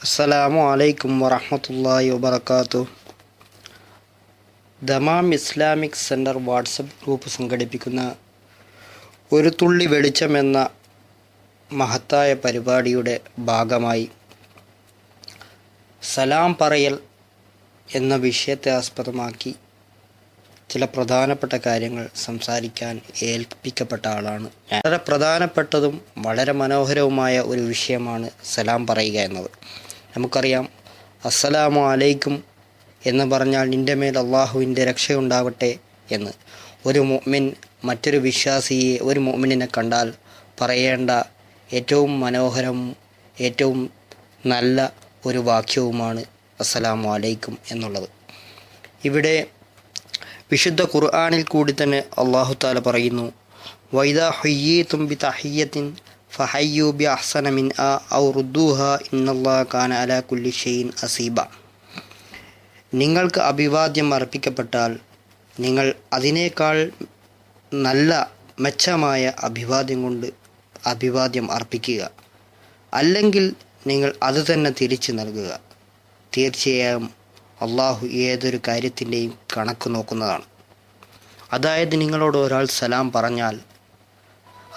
അസ്സലാമു അലൈക്കും വറഹ്മത്തുള്ളാഹി വബറകാതുഹു. Dammam Islamic centre WhatsApp group സംഘടിപ്പിക്കുന്ന ഒരു തുള്ളി വെളിച്ചം എന്ന മഹത്തായ പരിപാടിയുടെ ഭാഗമായി സലാം പറയൽ എന്ന വിഷയത്തെ ആസ്പദമാക്കി ചില പ്രധാനപ്പെട്ട കാര്യങ്ങൾ സംസാരിക്കാൻ ഏൽപ്പിക്കപ്പെട്ട ആളാണ് ഞാൻ. വളരെ പ്രധാനപ്പെട്ടതും വളരെ മനോഹരവുമായ ഒരു വിഷയമാണ് സലാം പറയുക എന്നത്. നമുക്കറിയാം, അസ്സലാമു അലൈക്കും എന്ന് പറഞ്ഞാൽ നിൻ്റെ മേൽ അള്ളാഹുവിൻ്റെ രക്ഷയുണ്ടാവട്ടെ എന്ന് ഒരു മുഅ്മിൻ മറ്റൊരു വിശ്വാസിയെ, ഒരു മുഅ്മിനിനെ കണ്ടാൽ പറയേണ്ട ഏറ്റവും മനോഹരവും ഏറ്റവും നല്ല ഒരു വാക്യവുമാണ് അസ്സലാമു അലൈക്കും എന്നുള്ളത്. ഇവിടെ വിശുദ്ധ ഖുർആനിൽ കൂടി തന്നെ അല്ലാഹു തആല പറയുന്നു, വൈദാ ഹുയ്യീതും ബിതഹിയ്യത്തിൻ ഫഹയ്യു ബിഅഹ്സന മിൻഹാ ഔ റുദ്ദൂഹാ ഇന്നല്ലാഹ കാന അലാ കുല്ലി ഷൈഇൻ ഹസീബ. നിങ്ങൾക്ക് അഭിവാദ്യം അർപ്പിക്കപ്പെട്ടാൽ നിങ്ങൾ അതിനേക്കാൾ നല്ല മെച്ചമായ അഭിവാദ്യം അർപ്പിക്കുക, അല്ലെങ്കിൽ നിങ്ങൾ അത് തന്നെ തിരിച്ചു നൽകുക. തീർച്ചയായും അള്ളാഹു ഏതൊരു കാര്യത്തിൻ്റെയും കണക്ക് നോക്കുന്നതാണ്. അതായത്, നിങ്ങളോട് ഒരാൾ സലാം പറഞ്ഞാൽ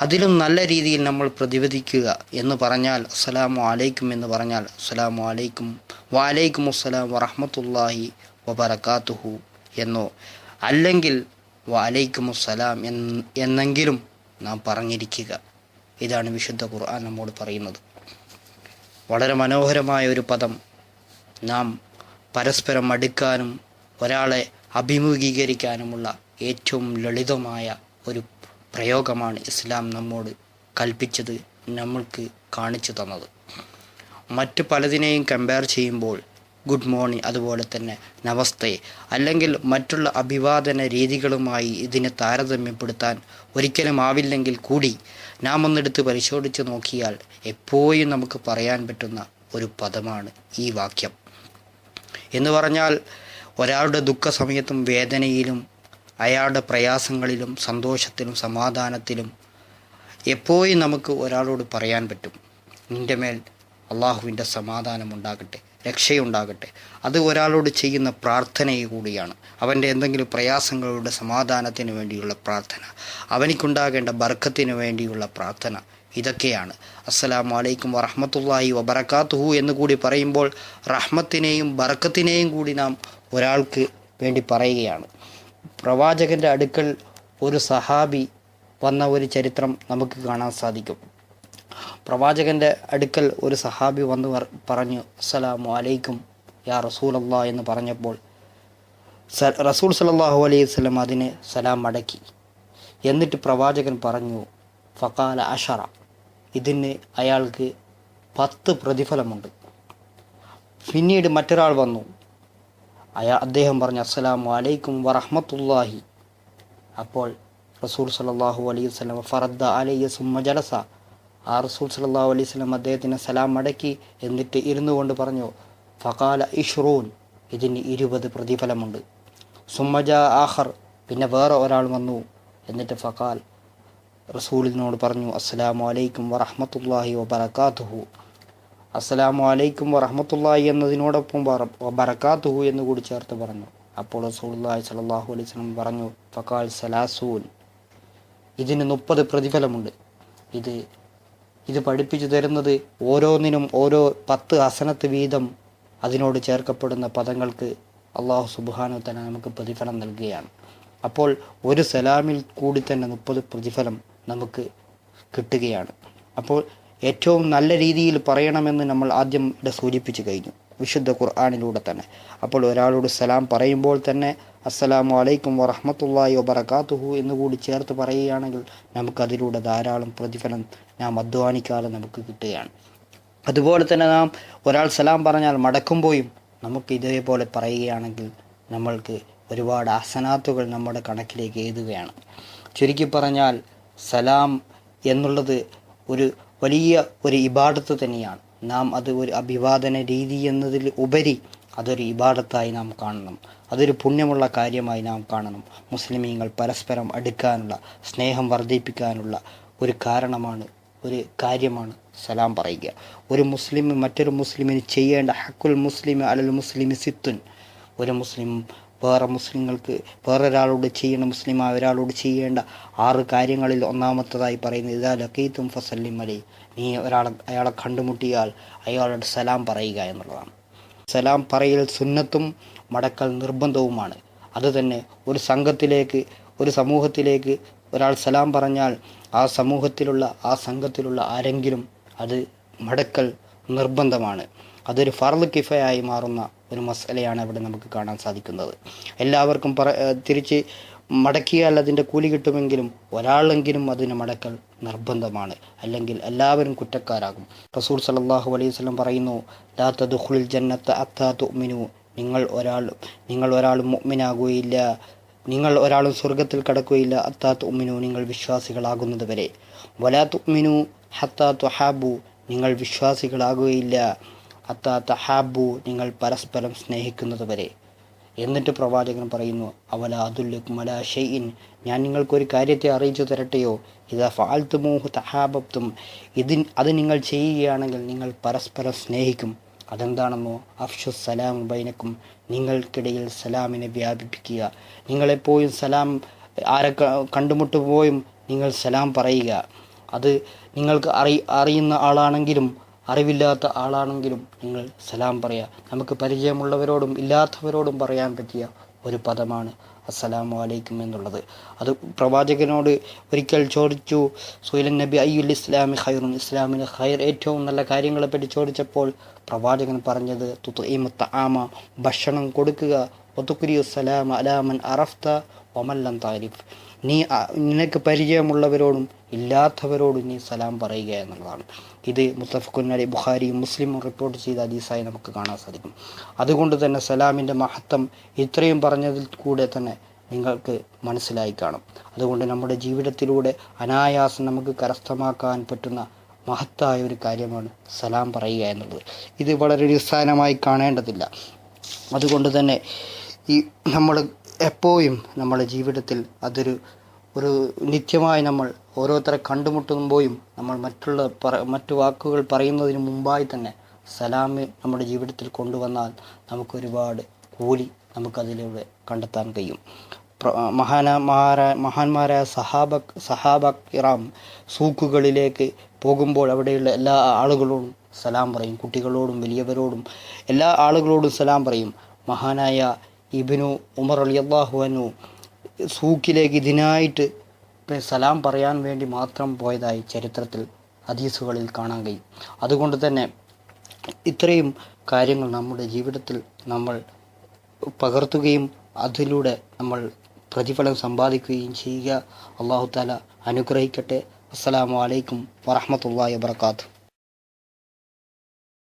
അതിലും നല്ല രീതിയിൽ നമ്മൾ പ്രതിവദിക്കുക എന്ന് പറഞ്ഞാൽ, അസ്സലാമു അലൈക്കും എന്ന് പറഞ്ഞാൽ അസ്സലാമു അലൈക്കും വഅലൈക്കും അസ്സലാം വറഹ്മത്തുള്ളാഹി വബറകാതുഹു എന്നോ അല്ലെങ്കിൽ വഅലൈക്കും അസ്സലാം എന്നെങ്കിലും നാം പറഞ്ഞിരിക്കുക. ഇതാണ് വിശുദ്ധ ഖുർആൻ നമ്മോട് പറയുന്നത്. വളരെ മനോഹരമായ ഒരു പദം. നാം പരസ്പരം അടുക്കാനും ഒരാളെ അഭിമുഖീകരിക്കാനുമുള്ള ഏറ്റവും ലളിതമായ ഒരു പ്രയോഗമാണ് ഇസ്ലാം നമ്മോട് കൽപ്പിച്ചത്, നമ്മൾക്ക് കാണിച്ചു തന്നത്. മറ്റു പലതിനെയും കമ്പയർ ചെയ്യുമ്പോൾ ഗുഡ് മോർണിംഗ്, അതുപോലെ തന്നെ നമസ്തേ, അല്ലെങ്കിൽ മറ്റുള്ള അഭിവാദന രീതികളുമായി ഇതിനെ താരതമ്യപ്പെടുത്താൻ ഒരിക്കലും ആവില്ലെങ്കിൽ കൂടി നാം ഒന്നെടുത്ത് പരിശോധിച്ച് നോക്കിയാൽ എപ്പോഴും നമുക്ക് പറയാൻ പറ്റുന്ന ഒരു പദമാണ് ഈ വാക്യം. എന്ന് പറഞ്ഞാൽ, ഒരാളുടെ ദുഃഖ സമയത്തും വേദനയിലും അയാളുടെ പ്രയാസങ്ങളിലും സന്തോഷത്തിലും സമാധാനത്തിലും എപ്പോഴും നമുക്ക് ഒരാളോട് പറയാൻ പറ്റും, നിൻ്റെ മേൽ അള്ളാഹുവിൻ്റെ സമാധാനം ഉണ്ടാകട്ടെ, രക്ഷയുണ്ടാകട്ടെ. അത് ഒരാളോട് ചെയ്യുന്ന പ്രാർത്ഥനയെ കൂടിയാണ്. അവൻ്റെ എന്തെങ്കിലും പ്രയാസങ്ങളുടെ സമാധാനത്തിന് വേണ്ടിയുള്ള പ്രാർത്ഥന, അവനിക്കുണ്ടാകേണ്ട ബർക്കത്തിന് വേണ്ടിയുള്ള പ്രാർത്ഥന, ഇതൊക്കെയാണ്. അസ്സലാമു അലൈക്കും വറഹ്മത്തുള്ളാഹി വബറകാതുഹു എന്ന് കൂടി പറയുമ്പോൾ റഹ്മത്തിനെയും ബർക്കത്തിനെയും കൂടി നാം ഒരാൾക്ക് വേണ്ടി പറയുകയാണ്. പ്രവാചകൻ്റെ അടുക്കൽ ഒരു സഹാബി വന്ന ഒരു ചരിത്രം നമുക്ക് കാണാൻ സാധിക്കും. പ്രവാചകൻ്റെ അടുക്കൽ ഒരു സഹാബി വന്ന് പറഞ്ഞു, അസ്സലാമു അലൈക്കും യാ റസൂലല്ലാഹ് എന്ന് പറഞ്ഞപ്പോൾ റസൂൽ സല്ലല്ലാഹു അലൈഹി വസല്ലം അതിന് സലാം മടക്കി. എന്നിട്ട് പ്രവാചകൻ പറഞ്ഞു, ഫഖാല അശറ, ഇതിന് അയാൾക്ക് 10 പ്രതിഫലമുണ്ട്. പിന്നീട് മറ്റൊരാൾ വന്നു, അദ്ദേഹം പറഞ്ഞു, അസ്സലാമു അലൈക്കും വറഹ്മത്തുള്ളാഹി. അപ്പോൾ റസൂൽ സല്ലല്ലാഹു അലൈഹി വസല്ലം ഫറദ്ദ അലൈഹി സുമ്മ ജലസ, ആ റസൂൽ സല്ലല്ലാഹു അലൈഹി വസല്ലം അദ്ദേഹത്തിന് സലാം മടക്കി. എന്നിട്ട് ഇരുന്നു കൊണ്ട് പറഞ്ഞു, ഫഖാല ഇശ്റൂൻ, ഇതിന് 20 പ്രതിഫലമുണ്ട്. സുമ്മ ജാ ആഖർ, പിന്നെ വേറെ ഒരാൾ വന്നു. എന്നിട്ട് ഫഖാൽ, റസൂലിനോട് പറഞ്ഞു, അസ്സലാമു അലൈക്കും വറഹ്മത്തുള്ളാഹി വബറകാതുഹു. അസ്സലാമു അലൈക്കും വറഹ്മത്തുള്ളാഹി എന്നതിനോടൊപ്പം വബറകാതുഹു എന്ന് കൂടി ചേർത്ത് പറഞ്ഞു. അപ്പോൾ റസൂലുള്ളാഹി സ്വല്ലല്ലാഹു അലൈഹി വസല്ലം പറഞ്ഞു, ഫഖാൽ സലാസൂൻ, ഇതിന് 30 പ്രതിഫലമുണ്ട്. ഇത് പഠിപ്പിച്ചു തരുന്നത് ഓരോന്നിനും ഓരോ 10 ഹസനത്ത് വീതം അതിനോട് ചേർക്കപ്പെടുന്ന പദങ്ങൾക്ക് അല്ലാഹു സുബ്ഹാനഹു വ തആല നമുക്ക് പ്രതിഫലം നൽകുകയാണ്. അപ്പോൾ ഒരു സലാമിൽ കൂടി തന്നെ 30 പ്രതിഫലം നമുക്ക് കിട്ടുകയാണ്. അപ്പോൾ ഏറ്റവും നല്ല രീതിയിൽ പറയണമെന്ന് നമ്മൾ ആദ്യം സൂചിപ്പിച്ചു കഴിഞ്ഞു വിശുദ്ധ ഖുർആനിലൂടെ തന്നെ. അപ്പോൾ ഒരാളോട് സലാം പറയുമ്പോൾ തന്നെ അസ്സലാമു അലൈക്കും വറഹ്മത്തുള്ളാഹി വബറകാതുഹു എന്ന് കൂടി ചേർത്ത് പറയുകയാണെങ്കിൽ നമുക്കതിലൂടെ ധാരാളം പ്രതിഫലം നാം അധ്വാനിക്കാതെ നമുക്ക് കിട്ടുകയാണ്. അതുപോലെ തന്നെ നാം ഒരാൾ സലാം പറഞ്ഞാൽ മടക്കുമ്പോഴും നമുക്ക് ഇതേപോലെ പറയുകയാണെങ്കിൽ നമ്മൾക്ക് ഒരുപാട് ഹസനാത്തുകൾ നമ്മുടെ കണക്കിലേക്ക് എഴുതുകയാണ്. ചുരുക്കി പറഞ്ഞാൽ സലാം എന്നുള്ളത് ഒരു വലിയ ഒരു ഇബാദത്ത് തന്നെയാണ്. നാം അത് ഒരു അഭിവാദന രീതി എന്നതിൽ ഉപരി അതൊരു ഇബാദത്തായി നാം കാണണം, അതൊരു പുണ്യമുള്ള കാര്യമായി നാം കാണണം. മുസ്ലിമീങ്ങൾ പരസ്പരം അടുക്കാനുള്ള, സ്നേഹം വർദ്ധിപ്പിക്കാനുള്ള ഒരു കാര്യമാണ് സലാം പറയുക. ഒരു മുസ്ലിം മറ്റൊരു മുസ്ലിമിന് ചെയ്യേണ്ട ഹക്കുൽ മുസ്ലിം അലൽ മുസ്ലിമി സിത്തുൻ. ഒരു മുസ്ലിം വേറൊരാളോട് ചെയ്യേണ്ട മുസ്ലിമായ ഒരാളോട് ചെയ്യേണ്ട 6 കാര്യങ്ങളിൽ ഒന്നാമത്തതായി പറയുന്നത് ഇദാ ലഖീതും ഫസല്ലിം അലൈഹി. നീ അയാളെ കണ്ടുമുട്ടിയാൽ അയാളോട് സലാം പറയുക എന്നുള്ളതാണ്. സലാം പറയൽ സുന്നത്തും മടക്കൽ നിർബന്ധവുമാണ്. അതുതന്നെ ഒരു സമൂഹത്തിലേക്ക് ഒരാൾ സലാം പറഞ്ഞാൽ ആ സംഘത്തിലുള്ള ആരെങ്കിലും അത് മടക്കൽ നിർബന്ധമാണ്. അതൊരു ഫർള് കിഫയായി മാറുന്ന ഒരു മസലയാണ് അവിടെ നമുക്ക് കാണാൻ സാധിക്കുന്നത്. എല്ലാവർക്കും തിരിച്ച് മടക്കിയാൽ അതിൻ്റെ കൂലി കിട്ടുമെങ്കിലും ഒരാളെങ്കിലും അതിന് മടക്കൽ നിർബന്ധമാണ്, അല്ലെങ്കിൽ എല്ലാവരും കുറ്റക്കാരാകും. റസൂൽ സല്ലല്ലാഹു അലൈഹി വസല്ലം പറയുന്നു, ലാ തദ്ഖുലുൽ ജന്നത ഹത്താ തുഅ്മിനു. നിങ്ങൾ ഒരാളും മുഅ്മിനാകുകയില്ല, നിങ്ങൾ ഒരാളും സ്വർഗത്തിൽ കടക്കുകയില്ല ഹത്താ തുഅ്മിനു, നിങ്ങൾ വിശ്വാസികളാകുന്നത് വരെ. വലാ തുഅ്മിനു ഹത്താ തുഹാബു, നിങ്ങൾ വിശ്വാസികളാകുകയില്ല ഹത്താ തഹാബു, നിങ്ങൾ പരസ്പരം സ്നേഹിക്കുന്നത് വരെ. എന്നിട്ട് പ്രവാചകൻ പറയുന്നു, അവല അദുല്ലുക്കും അലാ ഷൈഇൻ, ഞാൻ നിങ്ങൾക്കൊരു കാര്യത്തെ അറിയിച്ചു തരട്ടെയോ, ഇദാ ഫഅൽതുമൂഹു തഹാബബ്തും, അത് നിങ്ങൾ ചെയ്യുകയാണെങ്കിൽ നിങ്ങൾ പരസ്പരം സ്നേഹിക്കും. അതെന്താണെന്നോ, അഫ്ഷുസ് സലാം ബൈനക്കും, നിങ്ങൾക്കിടയിൽ സലാമിനെ വ്യാപിപ്പിക്കുക. നിങ്ങളെപ്പോഴും സലാം ആരെ കണ്ടുമുട്ടുമ്പോഴും നിങ്ങൾ സലാം പറയുക. അത് നിങ്ങൾക്ക് അറിയുന്ന ആളാണെങ്കിലും അറിവില്ലാത്ത ആളാണെങ്കിലും നിങ്ങൾ സലാം പറയുക. നമുക്ക് പരിചയമുള്ളവരോടും ഇല്ലാത്തവരോടും പറയാൻ പറ്റിയ ഒരു പദമാണ് അസ്സലാമു അലൈക്കും എന്നുള്ളത്. അത് പ്രവാചകനോട് ഒരിക്കൽ ചോദിച്ചു, സുഹൈലൻ നബി അയ്യുൽ ഇസ്ലാമി ഖൈറുൻ, ഇസ്ലാമിന് ഖൈർ ഏറ്റവും നല്ല കാര്യങ്ങളെപ്പറ്റി ചോദിച്ചപ്പോൾ പ്രവാചകൻ പറഞ്ഞത് തുത്ഈമു തആമ, ഭക്ഷണം കൊടുക്കുക, വതുക്രിയു സലാമ അലാ മൻ അറഫ്ത വമൻ ലം തഅരിഫ്, നിനക്ക് പരിചയമുള്ളവരോടും ഇല്ലാത്തവരോടും നീ സലാം പറയുക എന്നുള്ളതാണ്. ഇത് മുത്തഫഖുൻ അലൈഹി, ബുഖാരിയും മുസ്ലിമും റിപ്പോർട്ട് ചെയ്ത ഹദീസായി നമുക്ക് കാണാൻ സാധിക്കും. അതുകൊണ്ട് തന്നെ സലാമിൻ്റെ മഹത്വം ഇത്രയും പറഞ്ഞതിൽ കൂടെ തന്നെ നിങ്ങൾക്ക് മനസ്സിലായി കാണും. അതുകൊണ്ട് നമ്മുടെ ജീവിതത്തിലൂടെ അനായാസം നമുക്ക് കരസ്ഥമാക്കാൻ പറ്റുന്ന മഹത്തായ ഒരു കാര്യമാണ് സലാം പറയുക എന്നുള്ളത്. ഇത് വളരെ നിസ്സാരമായി കാണേണ്ടതില്ല. അതുകൊണ്ട് തന്നെ നമ്മൾ എപ്പോഴും നമ്മുടെ ജീവിതത്തിൽ അതൊരു നിത്യമായി നമ്മൾ ഓരോരുത്തരെ കണ്ടുമുട്ടുമ്പോഴും നമ്മൾ മറ്റു വാക്കുകൾ പറയുന്നതിന് മുമ്പായി തന്നെ സലാം നമ്മുടെ ജീവിതത്തിൽ കൊണ്ടുവന്നാൽ നമുക്കൊരുപാട് നമുക്കതിലൂടെ കണ്ടെത്താൻ കഴിയും. മഹാന്മാരായ സഹാബ കിറാം സൂക്കുകളിലേക്ക് പോകുമ്പോൾ അവിടെയുള്ള എല്ലാ ആളുകളോടും സലാം പറയും. കുട്ടികളോടും വലിയവരോടും എല്ലാ ആളുകളോടും സലാം പറയും. മഹാനായ ഇബ്നു ഉമർ റളിയല്ലാഹു അൻഹു സൂക്കിലേക്ക് ഇതിനായിട്ട് സലാം പറയാൻ വേണ്ടി മാത്രം പോയതായി ചരിത്രത്തിൽ ഹദീസുകളിൽ കാണാൻ കഴിയും. അതുകൊണ്ട് തന്നെ ഇത്രയും കാര്യങ്ങൾ നമ്മുടെ ജീവിതത്തിൽ നമ്മൾ പകർത്തുകയും അതിലൂടെ നമ്മൾ പ്രതിഫലം സമ്പാദിക്കുകയും ചെയ്യുക. അല്ലാഹു തആല അനുഗ്രഹിക്കട്ടെ. അസ്സലാമു അലൈക്കും വറഹ്മത്തുള്ളാഹി വബറകാതുഹു.